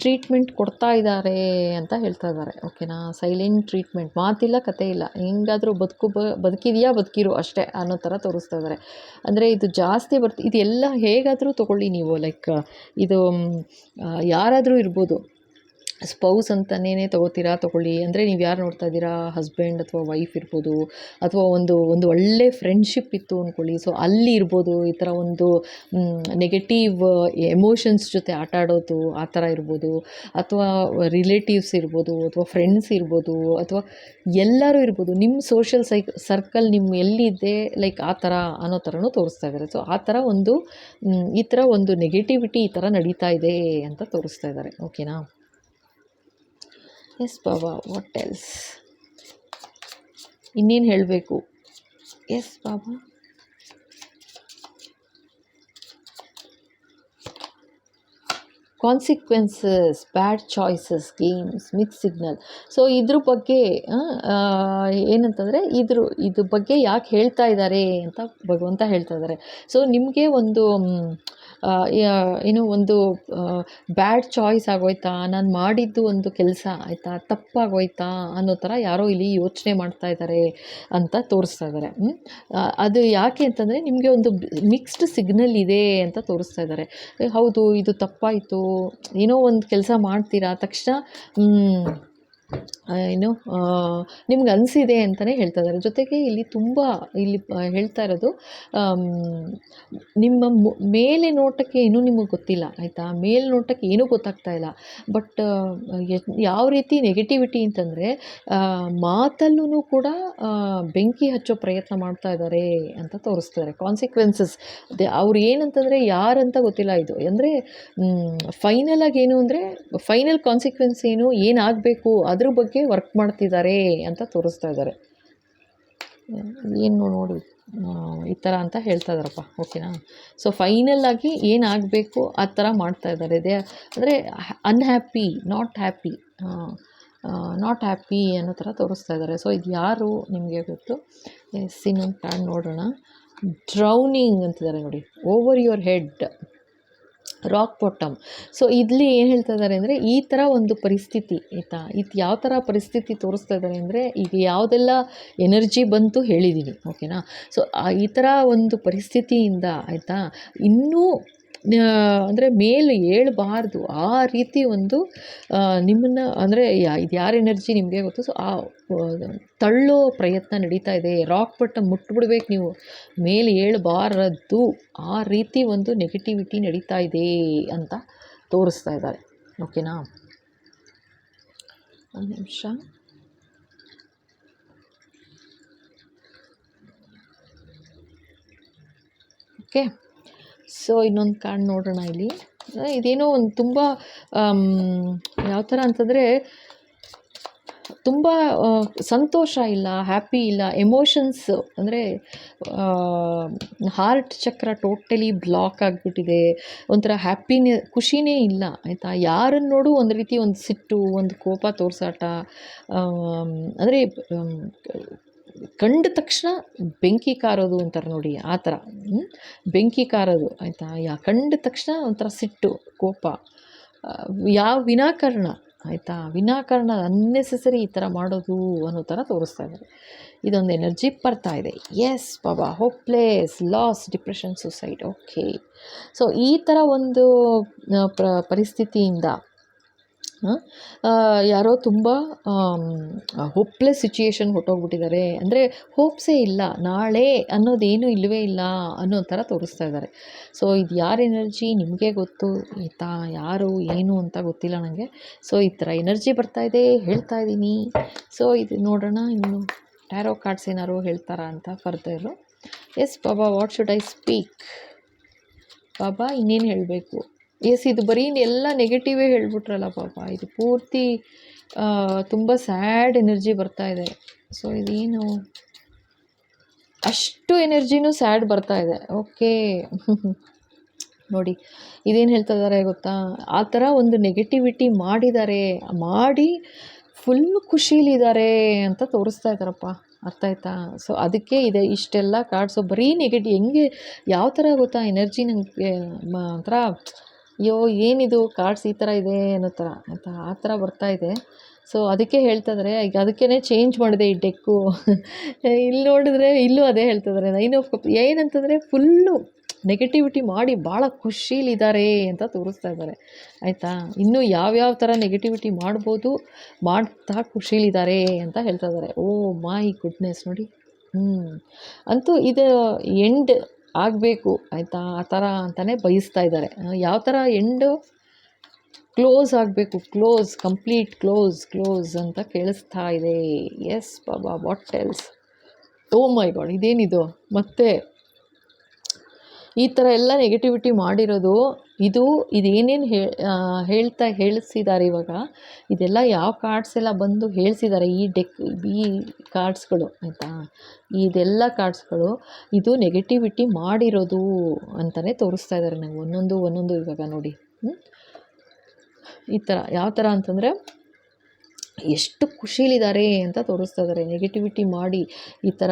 ಟ್ರೀಟ್ಮೆಂಟ್ ಕೊಡ್ತಾ ಇದ್ದಾರೆ ಅಂತ ಹೇಳ್ತಾ ಇದ್ದಾರೆ. ಓಕೆನಾ, ಸೈಲೆಂಟ್ ಟ್ರೀಟ್ಮೆಂಟ್, ಮಾತಿಲ್ಲ ಕತೆ ಇಲ್ಲ, ಹೆಂಗಾದರೂ ಬದುಕಿದೆಯಾ ಬದುಕಿರು ಅಷ್ಟೇ ಅನ್ನೋ ಥರ ತೋರಿಸ್ತಾ ಇದ್ದಾರೆ. ಅಂದರೆ ಇದು ಜಾಸ್ತಿ ಇದೆಲ್ಲ ಹೇಗಾದರೂ ತೊಗೊಳ್ಳಿ ನೀವು, ಲೈಕ್ ಇದು ಯಾರಾದರೂ ಇರ್ಬೋದು, ಸ್ಪೌಸ್ ಅಂತಲೇ ತೊಗೊಳ್ಳಿ. ಅಂದರೆ ನೀವು ಯಾರು ನೋಡ್ತಾ ಇದ್ದೀರಾ, ಹಸ್ಬೆಂಡ್ ಅಥವಾ ವೈಫ್ ಇರ್ಬೋದು, ಅಥವಾ ಒಂದು ಒಳ್ಳೆ ಫ್ರೆಂಡ್ಶಿಪ್ ಇತ್ತು ಅಂದ್ಕೊಳ್ಳಿ. ಸೊ ಅಲ್ಲಿ ಇರ್ಬೋದು ಈ ಥರ ಒಂದು ನೆಗೆಟಿವ್ ಎಮೋಷನ್ಸ್ ಜೊತೆ ಆಟ ಆಡೋದು ಆ ಥರ ಇರ್ಬೋದು, ಅಥವಾ ರಿಲೇಟಿವ್ಸ್ ಇರ್ಬೋದು, ಅಥವಾ ಫ್ರೆಂಡ್ಸ್ ಇರ್ಬೋದು, ಅಥವಾ ಎಲ್ಲರೂ ಇರ್ಬೋದು. ನಿಮ್ಮ ಸೋಷಿಯಲ್ ಸರ್ಕಲ್ ನಿಮ್ಮ ಎಲ್ಲಿದೆ ಲೈಕ್ ಆ ಥರ ಅನ್ನೋ ಥರನೂ ತೋರಿಸ್ತಾ ಇದ್ದಾರೆ. ಸೊ ಆ ಥರ ಈ ಥರ ಒಂದು ನೆಗೆಟಿವಿಟಿ ಈ ಥರ ನಡೀತಾ ಇದೆ ಅಂತ ತೋರಿಸ್ತಾ ಇದ್ದಾರೆ. ಓಕೆನಾ. ಎಸ್ ಬಾಬಾ, ವಾಟ್ ಎಲ್ಸ್, ಇನ್ನೇನು ಹೇಳಬೇಕು. ಎಸ್ ಬಾಬಾ, consequences, bad choices, games, mix signal. So ಇದ್ರ ಬಗ್ಗೆ ಏನಂತಂದರೆ ಇದ್ರ ಬಗ್ಗೆ ಯಾಕೆ ಹೇಳ್ತಾ ಇದ್ದಾರೆ ಅಂತ ಭಗವಂತ ಹೇಳ್ತಾ ಇದ್ದಾರೆ. ಸೊ ನಿಮಗೆ ಒಂದು ಬ್ಯಾಡ್ ಚಾಯ್ಸ್ ಆಗೋಯ್ತಾ, ನಾನು ಮಾಡಿದ್ದು ಒಂದು ಕೆಲಸ ಆಯಿತಾ ತಪ್ಪಾಗೋಯ್ತಾ ಅನ್ನೋ ಥರ ಯಾರೋ ಇಲ್ಲಿ ಯೋಚನೆ ಮಾಡ್ತಾ ಇದ್ದಾರೆ ಅಂತ ತೋರಿಸ್ತಾ ಇದ್ದಾರೆ. ಅದು ಯಾಕೆ ಅಂತಂದರೆ ನಿಮಗೆ ಒಂದು ಮಿಕ್ಸ್ಡ್ ಸಿಗ್ನಲ್ ಇದೆ ಅಂತ ತೋರಿಸ್ತಾ ಇದ್ದಾರೆ. ಹೌದು ಇದು ತಪ್ಪಾಯಿತು, ಏನೋ ಒಂದು ಕೆಲಸ ಮಾಡ್ತೀರಾ ತಕ್ಷಣ ನಿಮ್ಗೆ ಅನಿಸಿದೆ ಅಂತಲೇ ಹೇಳ್ತಾ ಇದ್ದಾರೆ. ಜೊತೆಗೆ ಇಲ್ಲಿ ಹೇಳ್ತಾ ಇರೋದು, ನಿಮ್ಮ ಮೇಲೆ ನೋಟಕ್ಕೆ ಏನೂ ನಿಮಗೆ ಗೊತ್ತಿಲ್ಲ ಆಯಿತಾ, ಮೇಲ್ನೋಟಕ್ಕೆ ಏನೂ ಗೊತ್ತಾಗ್ತಾ ಇಲ್ಲ. ಬಟ್ ಯಾವ ರೀತಿ ನೆಗೆಟಿವಿಟಿ ಅಂತಂದರೆ ಮಾತಲ್ಲೂ ಕೂಡ ಬೆಂಕಿ ಹಚ್ಚೋ ಪ್ರಯತ್ನ ಮಾಡ್ತಾ ಇದ್ದಾರೆ ಅಂತ ತೋರಿಸ್ತಾರೆ. ಕಾನ್ಸಿಕ್ವೆನ್ಸಸ್ ಅವ್ರು ಏನಂತಂದರೆ ಯಾರಂತ ಗೊತ್ತಿಲ್ಲ. ಇದು ಅಂದರೆ ಫೈನಲ್ ಆಗಿ ಏನು ಅಂದರೆ ಫೈನಲ್ ಕಾನ್ಸಿಕ್ವೆನ್ಸ್ ಏನಾಗಬೇಕು ಅದ್ರ ಬಗ್ಗೆ ವರ್ಕ್ ಮಾಡ್ತಿದ್ದಾರೆ ಅಂತ ತೋರಿಸ್ತಾ ಇದ್ದಾರೆ. ಏನು ನೋಡಿ ಈ ಥರ ಅಂತ ಹೇಳ್ತಾ ಇದ್ದಾರಪ್ಪ. ಓಕೆನಾ. ಸೊ ಫೈನಲ್ ಆಗಿ ಏನಾಗಬೇಕು ಆ ಥರ ಮಾಡ್ತಾ ಇದ್ದಾರೆ. ಅಂದರೆ ಅನ್ಹ್ಯಾಪಿ, ನಾಟ್ ಹ್ಯಾಪಿ ಅನ್ನೋ ಥರ ತೋರಿಸ್ತಾ ಇದ್ದಾರೆ. ಸೊ ಇದು ಯಾರು ನಿಮಗೆ ಗೊತ್ತು. ಇನ್ನೊಂದು ಕಾರ್ಡ್ ನೋಡೋಣ. ಡ್ರೌನಿಂಗ್ ಅಂತಿದ್ದಾರೆ ನೋಡಿ, over your head, rock bottom. So ಇಲ್ಲಿ ಏನು ಹೇಳ್ತಾ ಇದ್ದಾರೆ ಅಂದರೆ ಈ ಥರ ಒಂದು ಪರಿಸ್ಥಿತಿ ಆಯಿತಾ. ಇದು ಯಾವ ಥರ ಪರಿಸ್ಥಿತಿ ತೋರಿಸ್ತಾ ಇದ್ದಾರೆ ಅಂದರೆ ಈಗ ಯಾವುದೆಲ್ಲ ಎನರ್ಜಿ ಬಂತು ಹೇಳಿದ್ದೀನಿ. ಓಕೆನಾ. ಸೊ ಈ ಥರ ಒಂದು ಪರಿಸ್ಥಿತಿಯಿಂದ ಆಯಿತಾ ಇನ್ನೂ ಅಂದರೆ ಮೇಲೆ ಏಳಬಾರ್ದು ಆ ರೀತಿ ಒಂದು ನಿಮ್ಮನ್ನು ಅಂದರೆ ಇದು ಯಾರ ಎನರ್ಜಿ ನಿಮಗೆ ಗೊತ್ತು. ಸೊ ಆ ತಳ್ಳೋ ಪ್ರಯತ್ನ ನಡೀತಾ ಇದೆ. ರಾಕ್ ಬಾಟಮ್ ಮುಟ್ಬಿಡ್ಬೇಕು ನೀವು, ಮೇಲೆ ಏಳಬಾರದು, ಆ ರೀತಿ ಒಂದು ನೆಗೆಟಿವಿಟಿ ನಡೀತಾ ಇದೆ ಅಂತ ತೋರಿಸ್ತಾ ಇದ್ದಾರೆ. ಓಕೆನಾ. ಒಂದು ನಿಮಿಷ. ಓಕೆ. ಸೊ ಇನ್ನೊಂದು ಕಾರ್ಡ್ ನೋಡೋಣ ಇಲ್ಲಿ. ಇದೇನೋ ಒಂದು ತುಂಬ ಯಾವ ಥರ ಅಂತಂದರೆ ತುಂಬ ಸಂತೋಷ ಇಲ್ಲ, ಹ್ಯಾಪಿ ಇಲ್ಲ, ಎಮೋಷನ್ಸ್ ಅಂದರೆ ಹಾರ್ಟ್ ಚಕ್ರ ಟೋಟಲಿ ಬ್ಲಾಕ್ ಆಗಿಬಿಟ್ಟಿದೆ. ಒಂಥರ ಖುಷಿನೇ ಇಲ್ಲ ಆಯಿತಾ. ಯಾರನ್ನು ನೋಡು ಒಂದು ರೀತಿ ಒಂದು ಸಿಟ್ಟು, ಒಂದು ಕೋಪ ತೋರ್ಸಾಟ, ಅಂದರೆ ಕಂಡ ತಕ್ಷಣ ಬೆಂಕಿ ಕಾರೋದು ಅಂತಾರೆ ನೋಡಿ, ಆ ಥರ ಬೆಂಕಿ ಕಾರೋದು ಆಯಿತಾ. ಕಂಡ ತಕ್ಷಣ ಒಂಥರ ಸಿಟ್ಟು, ಕೋಪ, ಯಾವ ವಿನಾಕಾರಣ ಆಯಿತಾ, ವಿನಾಕಾರಣ ಅನ್ನೆಸೆಸರಿ ಈ ಥರ ಮಾಡೋದು ಅನ್ನೋ ಥರ ತೋರಿಸ್ತಾ ಇದ್ದಾರೆ. ಇದೊಂದು ಎನರ್ಜಿ ಬರ್ತಾ ಇದೆ. ಎಸ್ ಬಾಬಾ, hopeless, loss, depression, suicide. Okay, so ಈ ಥರ ಒಂದು ಪರಿಸ್ಥಿತಿಯಿಂದ ಯಾರೋ ತುಂಬ ಹೋಪ್ಲೆಸ್ ಸಿಚುಯೇಷನ್ ಹೊಟ್ಟೋಗ್ಬಿಟ್ಟಿದ್ದಾರೆ. ಅಂದರೆ ಹೋಪ್ಸೇ ಇಲ್ಲ, ನಾಳೆ ಅನ್ನೋದೇನು ಇಲ್ಲವೇ ಇಲ್ಲ ಅನ್ನೋ ಥರ ತೋರಿಸ್ತಾ ಇದ್ದಾರೆ. ಸೊ ಇದು ಯಾರ ಎನರ್ಜಿ ನಿಮಗೆ ಗೊತ್ತು ಆಯಿತಾ, ಯಾರು ಏನು ಅಂತ ಗೊತ್ತಿಲ್ಲ ನನಗೆ. ಸೊ ಈ ಥರ ಎನರ್ಜಿ ಬರ್ತಾ ಇದೆ, ಹೇಳ್ತಾ ಇದ್ದೀನಿ. ಸೊ ಇದು ನೋಡೋಣ ಇನ್ನು ಟ್ಯಾರೋ ಕಾರ್ಡ್ಸ್ ಏನಾರು ಹೇಳ್ತಾರಾ ಅಂತ ಫರ್ದರು. ಎಸ್ ಬಾಬಾ, ವಾಟ್ ಶುಡ್ ಐ ಸ್ಪೀಕ್ ಬಾಬಾ, ಇನ್ನೇನು ಹೇಳಬೇಕು? ಎಸ್, ಇದು ಬರೀ ಎಲ್ಲ ನೆಗೆಟಿವೇ ಹೇಳ್ಬಿಟ್ರಲ್ಲ ಪಾಪ. ಇದು ಪೂರ್ತಿ ತುಂಬ ಸ್ಯಾಡ್ ಎನರ್ಜಿ ಬರ್ತಾ ಇದೆ. ಸೊ ಇದೇನು ಅಷ್ಟು ಎನರ್ಜಿನೂ ಸ್ಯಾಡ್ ಬರ್ತಾ ಇದೆ. ಓಕೆ ನೋಡಿ ಇದೇನು ಹೇಳ್ತಾ ಇದ್ದಾರೆ ಗೊತ್ತಾ, ಆ ಥರ ಒಂದು ನೆಗೆಟಿವಿಟಿ ಮಾಡಿ ಫುಲ್ ಖುಷೀಲಿದ್ದಾರೆ ಅಂತ ತೋರಿಸ್ತಾ ಇದ್ದಾರಪ್ಪ. ಅರ್ಥ ಆಯ್ತಾ? ಸೊ ಅದಕ್ಕೆ ಇದೆ ಇಷ್ಟೆಲ್ಲ ಕಾರ್ಡ್ಸು ಬರೀ ಹೆಂಗೆ ಯಾವ ಥರ ಗೊತ್ತಾ ಎನರ್ಜಿ ನನಗೆ ಒಂಥರ ಅಯ್ಯೋ ಏನಿದು ಕಾರ್ಡ್ಸ್ ಈ ಥರ ಇದೆ ಅನ್ನೋ ಥರ ಆಯಿತಾ, ಆ ಥರ ಬರ್ತಾ ಇದೆ. ಸೊ ಅದಕ್ಕೆ ಹೇಳ್ತಾ ಇದ್ದಾರೆ. ಈಗ ಅದಕ್ಕೇ ಚೇಂಜ್ ಮಾಡಿದೆ ಈ ಡೆಕ್ಕು. ಇಲ್ಲಿ ನೋಡಿದ್ರೆ ಇಲ್ಲೂ ಅದೇ ಹೇಳ್ತಾ ಇದ್ದಾರೆ. 9 ಆಫ್ ಕಪ್ಸ್ ಏನಂತಂದರೆ ಫುಲ್ಲು ನೆಗೆಟಿವಿಟಿ ಮಾಡಿ ಭಾಳ ಖುಷೀಲಿದ್ದಾರೆ ಅಂತ ತೋರಿಸ್ತಾ ಇದ್ದಾರೆ ಆಯಿತಾ. ಇನ್ನೂ ಯಾವ್ಯಾವ ಥರ ನೆಗೆಟಿವಿಟಿ ಮಾಡ್ತಾ ಖುಷೀಲಿದ್ದಾರೆ ಅಂತ ಹೇಳ್ತಾ ಇದ್ದಾರೆ. ಓ ಮೈ ಗುಡ್ನೆಸ್, ನೋಡಿ. ಅಂತೂ ಇದು ಎಂಡ್ ಆಗಬೇಕು ಆಯಿತಾ, ಆ ಥರ ಅಂತಲೇ ಬಯಸ್ತಾ ಇದ್ದಾರೆ. ಯಾವ ಥರ ಎಂಡು ಕ್ಲೋಸ್ ಆಗಬೇಕು, ಕಂಪ್ಲೀಟ್ ಕ್ಲೋಸ್ ಅಂತ ಕೇಳಿಸ್ತಾ ಇದೆ. ಎಸ್ ಬಾಬಾ, what else? Oh my God, ಇದೇನಿದು ಮತ್ತೆ ಈ ಥರ ಎಲ್ಲ ನೆಗೆಟಿವಿಟಿ ಮಾಡಿರೋದು? ಇದೇನೇನು ಹೇಳಿಸಿದ್ದಾರೆ ಇವಾಗ, ಇದೆಲ್ಲ ಯಾವ ಕಾರ್ಡ್ಸ್ ಎಲ್ಲ ಬಂದು ಹೇಳಿಸಿದ್ದಾರೆ ಈ ಕಾರ್ಡ್ಸ್ಗಳು ಆಯಿತಾ. ಇದೆಲ್ಲ ಕಾರ್ಡ್ಸ್ಗಳು ಇದು ನೆಗೆಟಿವಿಟಿ ಮಾಡಿರೋದು ಅಂತಲೇ ತೋರಿಸ್ತಾ ಇದ್ದಾರೆ ನಂಗೆ ಒಂದೊಂದು ಇವಾಗ ನೋಡಿ. ಈ ಥರ ಯಾವ ಥರ ಅಂತಂದರೆ ಎಷ್ಟು ಖುಷೀಲಿದ್ದಾರೆ ಅಂತ ತೋರಿಸ್ತಾ ಇದ್ದಾರೆ. ನೆಗೆಟಿವಿಟಿ ಮಾಡಿ ಈ ಥರ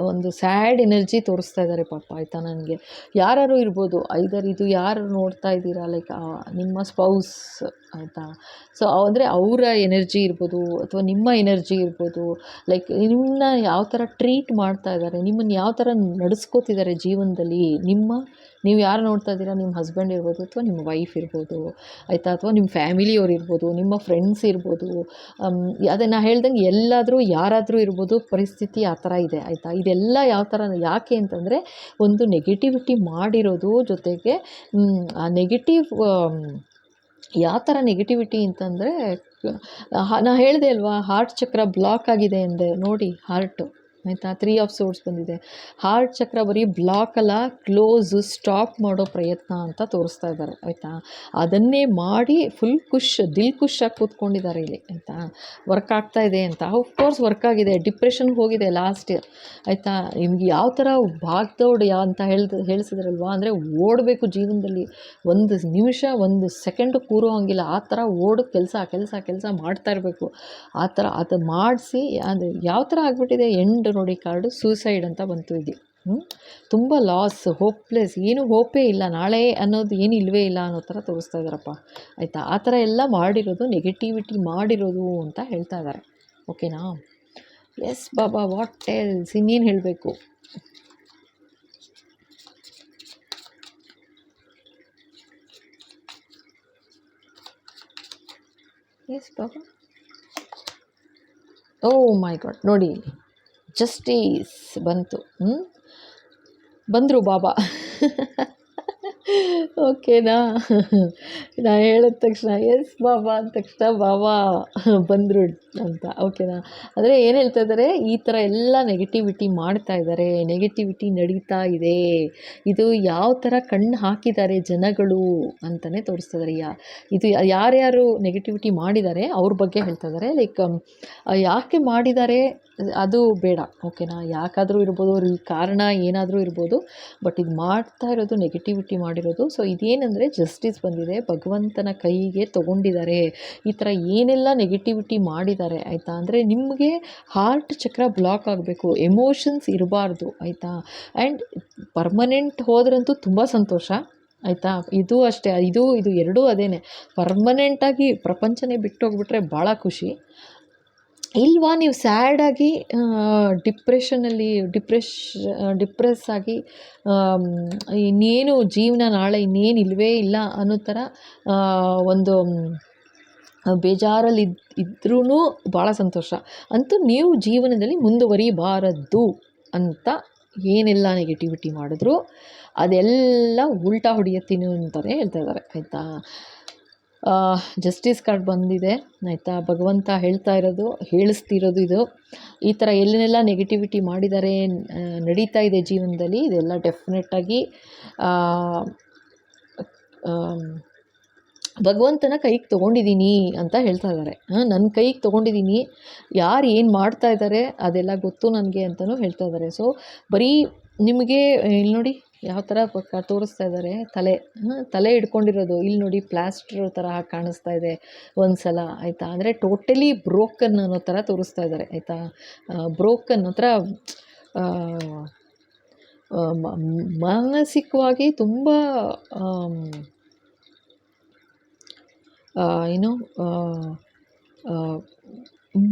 ಒಂದು ಸ್ಯಾಡ್ ಎನರ್ಜಿ ತೋರಿಸ್ತಾ ಇದ್ದಾರೆ ಪಾಪ ಆಯಿತಾ. ನನಗೆ ಯಾರು ಇರ್ಬೋದು, ಐದರ್ ಇದು ಯಾರು ನೋಡ್ತಾ ಇದ್ದೀರಾ, ಲೈಕ್ ನಿಮ್ಮ ಸ್ಪೌಸ್ ಆಯಿತಾ. ಸೊ ಅಂದರೆ ಅವರ ಎನರ್ಜಿ ಇರ್ಬೋದು ಅಥವಾ ನಿಮ್ಮ ಎನರ್ಜಿ ಇರ್ಬೋದು. ಲೈಕ್ ನಿಮ್ಮನ್ನ ಯಾವ ಥರ ಟ್ರೀಟ್ ಮಾಡ್ತಾ ಇದ್ದಾರೆ, ನಿಮ್ಮನ್ನು ಯಾವ ಥರ ನಡೆಸ್ಕೋತಿದ್ದಾರೆ ಜೀವನದಲ್ಲಿ. ನೀವು ಯಾರು ನೋಡ್ತಾ ಇದ್ದೀರಾ, ನಿಮ್ಮ ಹಸ್ಬೆಂಡ್ ಇರ್ಬೋದು ಅಥವಾ ನಿಮ್ಮ ವೈಫ್ ಇರ್ಬೋದು ಆಯಿತಾ, ಅಥವಾ ನಿಮ್ಮ ಫ್ಯಾಮಿಲಿಯವ್ರು ಇರ್ಬೋದು, ನಿಮ್ಮ ಫ್ರೆಂಡ್ಸ್ ಇರ್ಬೋದು. ಅದೇ ನಾನು ಹೇಳ್ದಂಗೆ ಎಲ್ಲಾದರೂ ಯಾರಾದರೂ ಇರ್ಬೋದು. ಪರಿಸ್ಥಿತಿ ಆ ಥರ ಇದೆ ಆಯಿತಾ. ಇದೆಲ್ಲ ಯಾವ ಥರ ಯಾಕೆ ಅಂತಂದರೆ ಒಂದು ನೆಗೆಟಿವಿಟಿ ಮಾಡಿರೋದು, ಜೊತೆಗೆ ಆ ನೆಗೆಟಿವ್ ಯಾವ ಥರ ನೆಗೆಟಿವಿಟಿ ಅಂತಂದರೆ ನಾನು ಹೇಳಿದೆ ಅಲ್ವಾ, ಹಾರ್ಟ್ ಚಕ್ರ ಬ್ಲಾಕ್ ಆಗಿದೆ ಎಂದೆ ನೋಡಿ. ಹಾರ್ಟು ಆಯಿತಾ, 3 ಆಫ್ ಸೋರ್ಸ್ ಬಂದಿದೆ. ಹಾರ್ಟ್ ಚಕ್ರ ಬರೀ ಬ್ಲಾಕ್ ಅಲ್ಲ, ಕ್ಲೋಸು ಸ್ಟಾಪ್ ಮಾಡೋ ಪ್ರಯತ್ನ ಅಂತ ತೋರಿಸ್ತಾ ಇದ್ದಾರೆ ಆಯಿತಾ. ಅದನ್ನೇ ಮಾಡಿ ಫುಲ್ ದಿಲ್ ಖುಷಾಗಿ ಕೂತ್ಕೊಂಡಿದ್ದಾರೆ ಇಲ್ಲಿ ಆಯಿತಾ. ವರ್ಕ್ ಆಗ್ತಾ ಇದೆ ಅಂತ. ಆಫ್ಕೋರ್ಸ್ ವರ್ಕ್ ಆಗಿದೆ. ಡಿಪ್ರೆಷನ್ಗೆ ಹೋಗಿದೆ ಲಾಸ್ಟ್ ಆಯಿತಾ. ನಿಮ್ಗೆ ಯಾವ ಥರ ಭಾಗ್ದೌಡ್ ಅಂತ ಹೇಳಿಸಿದ್ರಲ್ವಾ, ಅಂದರೆ ಓಡಬೇಕು ಜೀವನದಲ್ಲಿ, ಒಂದು ನಿಮಿಷ ಒಂದು ಸೆಕೆಂಡು ಕೂರೋ ಹಂಗಿಲ್ಲ, ಆ ಥರ ಕೆಲಸ ಮಾಡ್ತಾ ಇರಬೇಕು. ಆ ಥರ ಅದು ಮಾಡಿಸಿ ಅದು ಯಾವ ಥರ ಆಗಿಬಿಟ್ಟಿದೆ. ಎಂಡ್ ನೋಡಿ ಕಾರ್ಡು ಸೂಸೈಡ್ ಅಂತ ಬಂತು. ಇದು ತುಂಬ ಲಾಸ್, ಹೋಪ್ಲೆಸ್, ಏನು ಹೋಪೇ ಇಲ್ಲ, ನಾಳೆ ಅನ್ನೋದು ಏನು ಇಲ್ಲವೇ ಇಲ್ಲ ಅನ್ನೋ ಥರ ತೋರಿಸ್ತಾ ಇದ್ದಾರಪ್ಪ ಆಯಿತಾ. ಆ ಥರ ಎಲ್ಲ ಮಾಡಿರೋದು, ನೆಗೆಟಿವಿಟಿ ಮಾಡಿರೋದು ಅಂತ ಹೇಳ್ತಾ ಇದ್ದಾರೆ. ಓಕೆನಾ? ಎಸ್ ಬಾಬಾ, ವಾಟ್ ಎಲ್ಸ್? ಇನ್ನೇನು ಹೇಳಬೇಕು? ಎಸ್ ಬಾಬಾ. ಓ ಮೈ ಗಾಡ್, ನೋಡಿ ಜಸ್ಟಿಸ್ ಬಂತು. ಬಂದರು ಬಾಬಾ. ಓಕೆನಾ? ನಾ ಹೇಳಿದ ತಕ್ಷಣ ಎಸ್ ಬಾಬಾ ಅಂದ ತಕ್ಷಣ ಬಾಬಾ ಬಂದರು ಅಂತ. ಓಕೆನಾ? ಅಂದರೆ ಏನು ಹೇಳ್ತಾ ಇದ್ದಾರೆ, ಈ ಥರ ಎಲ್ಲ ನೆಗೆಟಿವಿಟಿ ಮಾಡ್ತಾ ಇದ್ದಾರೆ, ನೆಗೆಟಿವಿಟಿ ನಡೀತಾ ಇದೆ, ಇದು ಯಾವ ಥರ ಕಣ್ಣು ಹಾಕಿದ್ದಾರೆ ಜನಗಳು ಅಂತಲೇ ತೋರಿಸ್ತಾ ಇದ್ದಾರೆ. ಇದು ಯಾರ್ಯಾರು ನೆಗೆಟಿವಿಟಿ ಮಾಡಿದ್ದಾರೆ ಅವ್ರ ಬಗ್ಗೆ ಹೇಳ್ತಾ ಇದ್ದಾರೆ. ಲೈಕ್ ಯಾಕೆ ಮಾಡಿದ್ದಾರೆ ಅದು ಬೇಡ. ಓಕೆನಾ? ಯಾಕಾದರೂ ಇರ್ಬೋದು, ಈ ಕಾರಣ ಏನಾದರೂ ಇರ್ಬೋದು, ಬಟ್ ಇದು ಮಾಡ್ತಾ ಇರೋದು ನೆಗೆಟಿವಿಟಿ ಮಾಡಿರೋದು. ಸೊ ಇದೇನೆಂದರೆ ಜಸ್ಟಿಸ್ ಬಂದಿದೆ, ಭಗವಂತನ ಕೈಗೆ ತೊಗೊಂಡಿದ್ದಾರೆ. ಈ ಥರ ಏನೆಲ್ಲ ನೆಗೆಟಿವಿಟಿ ಮಾಡಿದ್ದಾರೆ ಆಯಿತಾ, ಅಂದರೆ ನಿಮಗೆ ಹಾರ್ಟ್ ಚಕ್ರ ಬ್ಲಾಕ್ ಆಗಬೇಕು, ಎಮೋಷನ್ಸ್ ಇರಬಾರ್ದು ಆಯಿತಾ. ಆ್ಯಂಡ್ ಪರ್ಮನೆಂಟ್ ಹೋದ್ರಂತೂ ತುಂಬ ಸಂತೋಷ ಆಯಿತಾ. ಇದು ಅಷ್ಟೇ, ಇದು ಎರಡೂ ಅದೇನೆ. ಪರ್ಮನೆಂಟಾಗಿ ಪ್ರಪಂಚನೇ ಬಿಟ್ಟು ಹೋಗ್ಬಿಟ್ರೆ ಭಾಳ ಖುಷಿ. ಇಲ್ವಾ ನೀವು ಸ್ಯಾಡಾಗಿ ಡಿಪ್ರೆಸ್ ಆಗಿ ಇನ್ನೇನು ಜೀವನ ನಾಳೆ ಇನ್ನೇನು ಇಲ್ಲವೇ ಇಲ್ಲ ಅನ್ನೋ ಥರ ಒಂದು ಬೇಜಾರಲ್ಲಿ ಇದ್ರೂ ಭಾಳ ಸಂತೋಷ. ಅಂತೂ ನೀವು ಜೀವನದಲ್ಲಿ ಮುಂದುವರಿಬಾರದು ಅಂತ ಏನೆಲ್ಲ ನೆಗೆಟಿವಿಟಿ ಮಾಡಿದ್ರು ಅದೆಲ್ಲ ಉಲ್ಟಾ ಹೊಡೆಯುತ್ತೀನಿ ಅಂತಲೇ ಹೇಳ್ತಾ ಇದ್ದಾರೆ ಆಯಿತಾ. ಜಸ್ಟಿಸ್ ಕಾರ್ಡ್ ಬಂದಿದೆ ಆಯಿತಾ. ಭಗವಂತ ಹೇಳಿಸ್ತಿರೋದು ಇದು. ಈ ಥರ ಎಲ್ಲೆಲ್ಲ ನೆಗೆಟಿವಿಟಿ ಮಾಡಿದ್ದಾರೆ, ನಡೀತಾ ಇದೆ ಜೀವನದಲ್ಲಿ, ಇದೆಲ್ಲ ಡೆಫಿನೆಟ್ಟಾಗಿ ಭಗವಂತನ ಕೈಗೆ ತೊಗೊಂಡಿದ್ದೀನಿ ಅಂತ ಹೇಳ್ತಾ ಇದ್ದಾರೆ. ನನ್ನ ಕೈಗೆ ತೊಗೊಂಡಿದ್ದೀನಿ, ಯಾರು ಏನು ಮಾಡ್ತಾ ಇದ್ದಾರೆ ಅದೆಲ್ಲ ಗೊತ್ತು ನನಗೆ ಅಂತಲೂ ಹೇಳ್ತಾ ಇದ್ದಾರೆ. ಸೊ ಬರೀ ನಿಮಗೆ ಇಲ್ಲಿ ನೋಡಿ ಯಾವ ಥರ ತೋರಿಸ್ತಾ ಇದ್ದಾರೆ, ತಲೆ ಹಿಡ್ಕೊಂಡಿರೋದು ಇಲ್ಲಿ ನೋಡಿ ಪ್ಲಾಸ್ಟರ್ ಥರ ಕಾಣಿಸ್ತಾ ಇದೆ ಒಂದು ಸಲ ಆಯಿತಾ. ಅಂದರೆ ಟೋಟಲಿ ಬ್ರೋಕನ್ ಅನ್ನೋ ಥರ ತೋರಿಸ್ತಾ ಇದ್ದಾರೆ ಆಯಿತಾ. ಬ್ರೋಕನ್ ಥರ ಮಾನಸಿಕವಾಗಿ ತುಂಬ ಏನು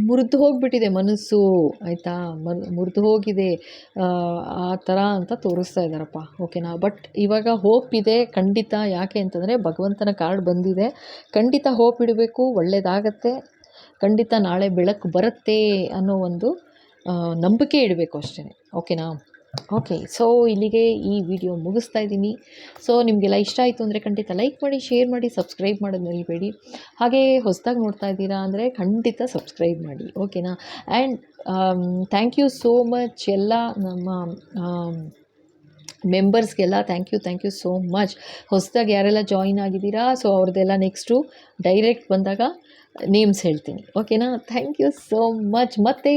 ಮುರಿದು ಹೋಗಿಬಿಟ್ಟಿದೆ ಮನಸ್ಸು ಆಯಿತಾ, ಮುರಿದು ಹೋಗಿದೆ ಆ ಥರ ಅಂತ ತೋರಿಸ್ತಾ ಇದ್ದಾರಪ್ಪ. ಓಕೆನಾ? ಬಟ್ ಇವಾಗ ಹೋಪ್ ಇದೆ ಖಂಡಿತ. ಯಾಕೆ ಅಂತಂದರೆ ಭಗವಂತನ ಕಾರ್ಡ್ ಬಂದಿದೆ, ಖಂಡಿತ ಹೋಪ್ ಇಡಬೇಕು, ಒಳ್ಳೆಯದಾಗತ್ತೆ, ಖಂಡಿತ ನಾಳೆ ಬೆಳಕು ಬರುತ್ತೆ ಅನ್ನೋ ಒಂದು ನಂಬಿಕೆ ಇಡಬೇಕು ಅಷ್ಟೇ. ಓಕೆನಾ? ಓಕೆ, ಸೊ ಇಲ್ಲಿಗೆ ಈ ವಿಡಿಯೋ ಮುಗಿಸ್ತಾ ಇದ್ದೀನಿ. ಸೊ ನಿಮಗೆಲ್ಲ ಇಷ್ಟ ಆಯಿತು ಅಂದರೆ ಖಂಡಿತ ಲೈಕ್ ಮಾಡಿ, ಶೇರ್ ಮಾಡಿ, ಸಬ್ಸ್ಕ್ರೈಬ್ ಮಾಡೋದು ಮರಿಬೇಡಿ. ಹಾಗೇ ಹೊಸದಾಗಿ ನೋಡ್ತಾ ಇದ್ದೀರಾ ಅಂದರೆ ಖಂಡಿತ ಸಬ್ಸ್ಕ್ರೈಬ್ ಮಾಡಿ. ಓಕೆನಾ? And thank you so much ಎಲ್ಲ ನಮ್ಮ ಮೆಂಬರ್ಸ್ಗೆಲ್ಲ ಥ್ಯಾಂಕ್ ಯು ಸೋ ಮಚ್. ಹೊಸದಾಗಿ ಯಾರೆಲ್ಲ ಜಾಯಿನ್ ಆಗಿದ್ದೀರಾ, ಸೊ ಅವ್ರದ್ದೆಲ್ಲ ನೆಕ್ಸ್ಟು ಡೈರೆಕ್ಟ್ ಬಂದಾಗ ನೇಮ್ಸ್ ಹೇಳ್ತೀನಿ. ಓಕೆನಾ? Thank you so much. ಮತ್ತು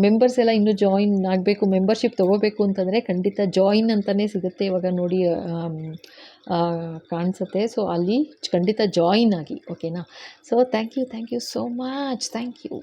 ಮೆಂಬರ್ಸ್ ಎಲ್ಲ ಇನ್ನೂ ಜಾಯಿನ್ ಆಗಬೇಕು, ಮೆಂಬರ್ಶಿಪ್ ತೊಗೋಬೇಕು ಅಂತಂದರೆ ಖಂಡಿತ ಜಾಯಿನ್ ಅಂತಲೇ ಸಿಗುತ್ತೆ ಇವಾಗ ನೋಡಿ ಕಾಣಿಸುತ್ತೆ. ಸೊ ಅಲ್ಲಿ ಖಂಡಿತ ಜಾಯಿನ್ ಆಗಿ. ಓಕೆನಾ? So thank you so much. Thank you.